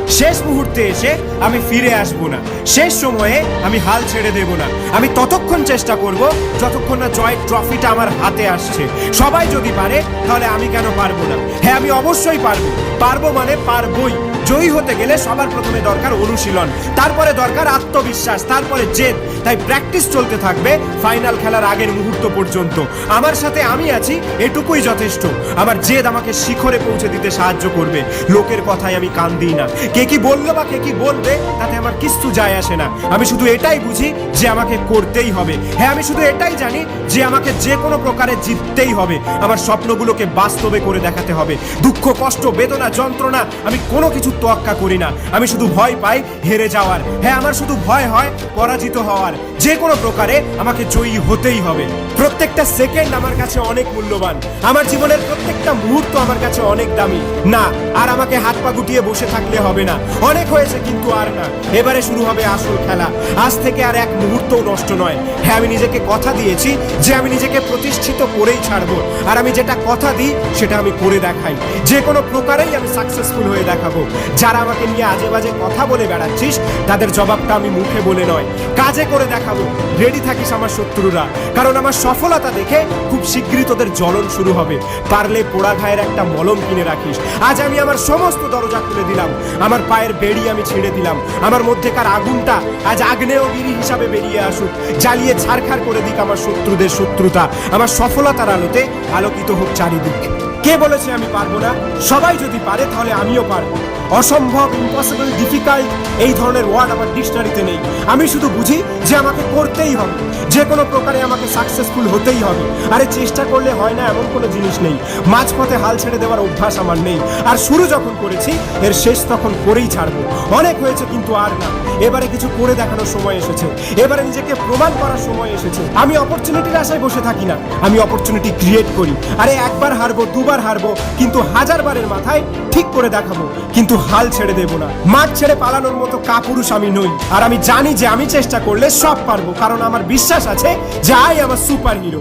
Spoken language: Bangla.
শেষ মুহূর্তে এসে আমি ফিরে আসব না, শেষ সময়ে আমি হাল ছেড়ে দেব না। আমি ততক্ষণ চেষ্টা করব যতক্ষণ না জয়ের ট্রফিটা আমার হাতে আসছে। সবাই যদি পারে তাহলে আমি কেন পারবো না? হ্যাঁ, আমি অবশ্যই পারবো। পারবো মানে পারবোই। জয়ী হতে গেলে সবার প্রথমে দরকার অনুশীলন, তারপরে দরকার আত্মবিশ্বাস, তারপরে জেদ। তাই প্র্যাকটিস চলতে থাকবে ফাইনাল খেলার আগের মুহূর্ত পর্যন্ত। আমার সাথে আমি আছি, এটুকুই যথেষ্ট। আমার জেদ আমাকে শিখরে পৌঁছে দিতে সাহায্য করবে। লোকের কথায় আমি কান দিই না। কে কি বললো বা কে কি বলবে তাতে আমার কিছু যায় আসে না। আমি শুধু এটাই বুঝি যে আমাকে করতেই হবে। হ্যাঁ, আমি শুধু এটাই জানি যে আমাকে যে কোনো প্রকারে জিততেই হবে। আমার স্বপ্নগুলোকে বাস্তবে করে দেখাতে হবে। দুঃখ, কষ্ট, বেদনা, যন্ত্রণা, আমি কোনো কিছু তোয়াক্কা করি না। আমি শুধু ভয় পাই হেরে যাওয়ার। হ্যাঁ, আমার শুধু ভয় হয় পরাজিত হওয়ার। যে কোনো প্রকারে আমাকে জয়ী হতেই হবে। প্রত্যেকটা সেকেন্ড আমার কাছে অনেক মূল্যবান। আমার জীবনের প্রত্যেকটা মুহূর্ত আমার কাছে অনেক দামি। না, আর আমাকে হাত পা গুটিয়ে বসে থাকলে হবে না। অনেক হয়েছে, কিন্তু আর না। এবারে শুরু হবে আসল খেলা। আজ থেকে আর এক মুহূর্তও নষ্ট নয়। হ্যাঁ, আমি নিজেকে কথা দিয়েছি যে আমি নিজেকে প্রতিষ্ঠিত করেই ছাড়বো। আর আমি যেটা কথা দিই সেটা আমি করে দেখাই। যে কোনো প্রকারেই আমি সাকসেসফুল হয়ে দেখাবো। যারা আমাকে নিয়ে আজে বাজে কথা বলে বেড়াচ্ছিস তাদের জবাবটা আমি মুখে বলে নয়, কাজে করে দেখাবো। রেডি থাকিস আমার শত্রুরা, কারণ আমার সফলতা দেখে খুব শীঘ্রই তোদের জ্বলন শুরু হবে। পারলে পোড়া ঘায়ের একটা মলম কিনে রাখিস। আজ আমি আমার সমস্ত দরজা খুলে দিলাম। আমার পায়ের বেড়ি আমি ছেড়ে দিলাম। আমার মধ্যেকার আগুনটা আজ আগ্নেয়গিরি হিসাবে বেরিয়ে আসুক। জ্বালিয়ে ছারখার করে দিক আমার শত্রুদের শত্রুতা। আমার সফলতার আলোতে আলোকিত হোক চারিদিক। কে বলেছে আমি পারবো না? সবাই যদি পারে তাহলে আমিও পারবো। অসম্ভব, ইম্পসিবল, ডিফিকাল্ট এই ধরনের ওয়ার্ড আমার ডিকশনারিতে নেই। আমি শুধু বুঝি যে আমাকে করতেই হবে। যে কোনো প্রকারে আমাকে সাকসেসফুল হতেই হবে। আরে চেষ্টা করলে হয় না এমন কোনো জিনিস নেই। মাঝপথে হাল ছেড়ে দেওয়ার অভ্যাস আমার নেই। আর শুরু যখন করেছি এর শেষ তখন করেই ছাড়বো। অনেক হয়েছে, কিন্তু আর না। এবারে কিছু করে দেখানোর সময় এসেছে। এবারে নিজেকে প্রমাণ করার সময় এসেছে। আমি অপরচুনিটির আশায় বসে থাকি না, আমি অপরচুনিটি ক্রিয়েট করি। আরে একবার হারবো, দুবার হারবো, কিন্তু 1000 বারের মাথায় ঠিক করে দেখাবো। কিন্তু হাল ছেড়ে দেব না। মাঠ ছেড়ে পালানোর মতো কাপুরুষ আমি নই। আর আমি জানি যে আমি চেষ্টা করলে সব পারবো, কারণ আমার বিশ্বাস আছে যে I am a super hero.